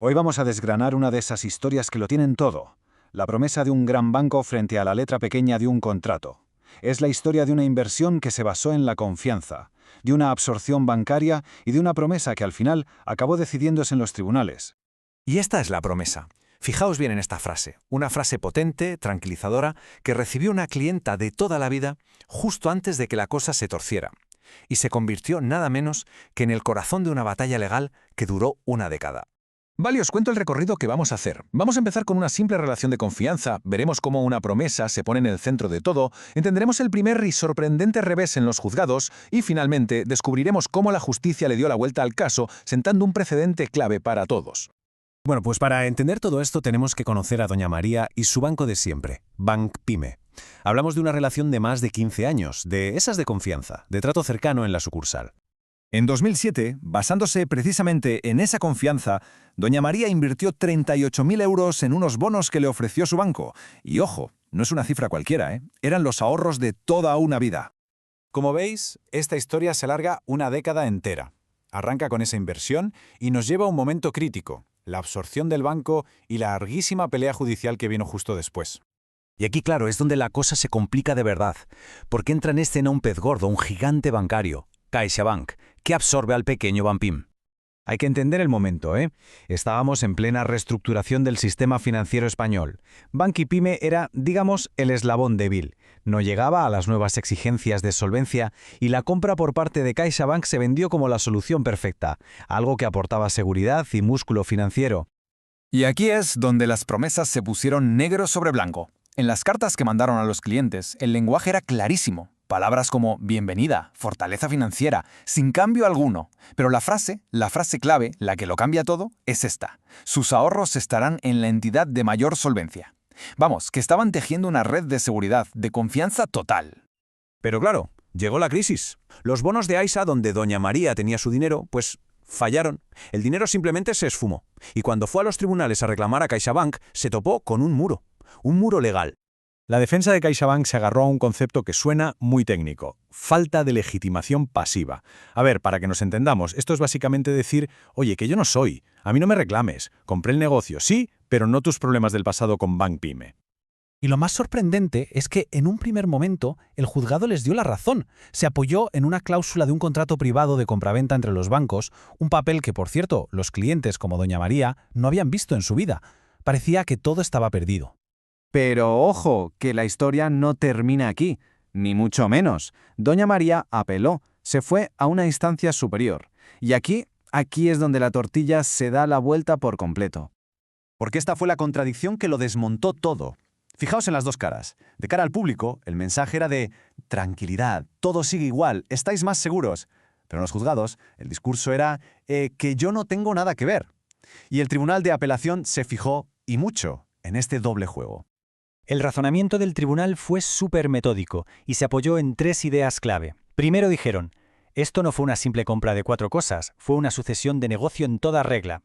Hoy vamos a desgranar una de esas historias que lo tienen todo. La promesa de un gran banco frente a la letra pequeña de un contrato. Es la historia de una inversión que se basó en la confianza, de una absorción bancaria y de una promesa que al final acabó decidiéndose en los tribunales. Y esta es la promesa. Fijaos bien en esta frase, una frase potente, tranquilizadora, que recibió una clienta de toda la vida justo antes de que la cosa se torciera. Y se convirtió nada menos que en el corazón de una batalla legal que duró una década. Vale, os cuento el recorrido que vamos a hacer. Vamos a empezar con una simple relación de confianza, veremos cómo una promesa se pone en el centro de todo, entenderemos el primer y sorprendente revés en los juzgados y finalmente descubriremos cómo la justicia le dio la vuelta al caso, sentando un precedente clave para todos. Bueno, pues para entender todo esto tenemos que conocer a doña María y su banco de siempre, Bank Pyme. Hablamos de una relación de más de 15 años, de esas de confianza, de trato cercano en la sucursal. En 2007, basándose precisamente en esa confianza, doña María invirtió 38.000 euros en unos bonos que le ofreció su banco. Y ojo, no es una cifra cualquiera, ¿eh? Eran los ahorros de toda una vida. Como veis, esta historia se alarga una década entera. Arranca con esa inversión y nos lleva a un momento crítico, la absorción del banco y la larguísima pelea judicial que vino justo después. Y aquí, claro, es donde la cosa se complica de verdad, porque entra en escena un pez gordo, un gigante bancario, CaixaBank, que absorbe al pequeño Banpim. Hay que entender el momento, ¿eh? Estábamos en plena reestructuración del sistema financiero español. Bank y Pyme era, digamos, el eslabón débil. No llegaba a las nuevas exigencias de solvencia y la compra por parte de CaixaBank se vendió como la solución perfecta, algo que aportaba seguridad y músculo financiero. Y aquí es donde las promesas se pusieron negro sobre blanco. En las cartas que mandaron a los clientes, el lenguaje era clarísimo. Palabras como bienvenida, fortaleza financiera, sin cambio alguno. Pero la frase clave, la que lo cambia todo, es esta. Sus ahorros estarán en la entidad de mayor solvencia. Vamos, que estaban tejiendo una red de seguridad, de confianza total. Pero claro, llegó la crisis. Los bonos de Aisa, donde doña María tenía su dinero, pues fallaron. El dinero simplemente se esfumó. Y cuando fue a los tribunales a reclamar a CaixaBank, se topó con un muro legal. La defensa de CaixaBank se agarró a un concepto que suena muy técnico: falta de legitimación pasiva. A ver, para que nos entendamos, esto es básicamente decir, oye, que yo no soy, a mí no me reclames, compré el negocio, sí, pero no tus problemas del pasado con Bank Pyme. Y lo más sorprendente es que en un primer momento el juzgado les dio la razón. Se apoyó en una cláusula de un contrato privado de compraventa entre los bancos, un papel que, por cierto, los clientes como doña María no habían visto en su vida. Parecía que todo estaba perdido. Pero ojo, que la historia no termina aquí, ni mucho menos. Doña María apeló, se fue a una instancia superior. Y aquí es donde la tortilla se da la vuelta por completo. Porque esta fue la contradicción que lo desmontó todo. Fijaos en las dos caras. De cara al público, el mensaje era de tranquilidad, todo sigue igual, estáis más seguros. Pero en los juzgados, el discurso era que yo no tengo nada que ver. Y el Tribunal de Apelación se fijó, y mucho, en este doble juego. El razonamiento del tribunal fue súper metódico y se apoyó en 3 ideas clave. Primero dijeron, esto no fue una simple compra de 4 cosas, fue una sucesión de negocio en toda regla.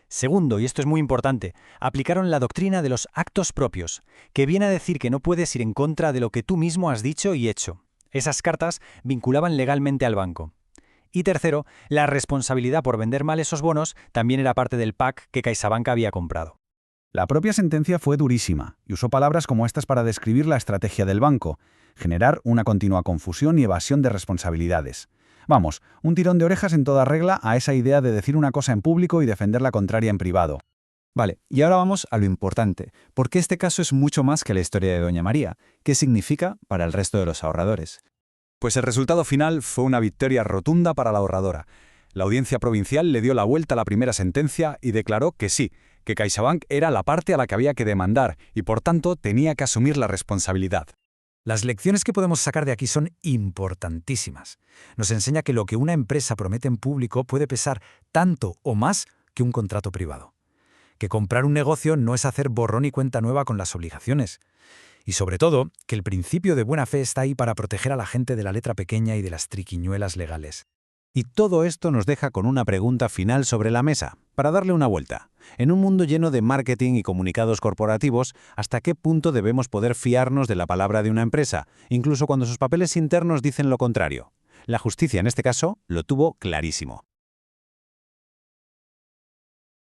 Segundo, y esto es muy importante, aplicaron la doctrina de los actos propios, que viene a decir que no puedes ir en contra de lo que tú mismo has dicho y hecho. Esas cartas vinculaban legalmente al banco. Y tercero, la responsabilidad por vender mal esos bonos también era parte del pack que CaixaBank había comprado. La propia sentencia fue durísima y usó palabras como estas para describir la estrategia del banco: generar una continua confusión y evasión de responsabilidades. Vamos, un tirón de orejas en toda regla a esa idea de decir una cosa en público y defender la contraria en privado. Vale, y ahora vamos a lo importante, porque este caso es mucho más que la historia de doña María. ¿Qué significa para el resto de los ahorradores? Pues el resultado final fue una victoria rotunda para la ahorradora. La audiencia provincial le dio la vuelta a la primera sentencia y declaró que sí, que CaixaBank era la parte a la que había que demandar y, por tanto, tenía que asumir la responsabilidad. Las lecciones que podemos sacar de aquí son importantísimas. Nos enseña que lo que una empresa promete en público puede pesar tanto o más que un contrato privado. Que comprar un negocio no es hacer borrón y cuenta nueva con las obligaciones. Y sobre todo, que el principio de buena fe está ahí para proteger a la gente de la letra pequeña y de las triquiñuelas legales. Y todo esto nos deja con una pregunta final sobre la mesa, para darle una vuelta. En un mundo lleno de marketing y comunicados corporativos, ¿hasta qué punto debemos poder fiarnos de la palabra de una empresa, incluso cuando sus papeles internos dicen lo contrario? La justicia, en este caso, lo tuvo clarísimo.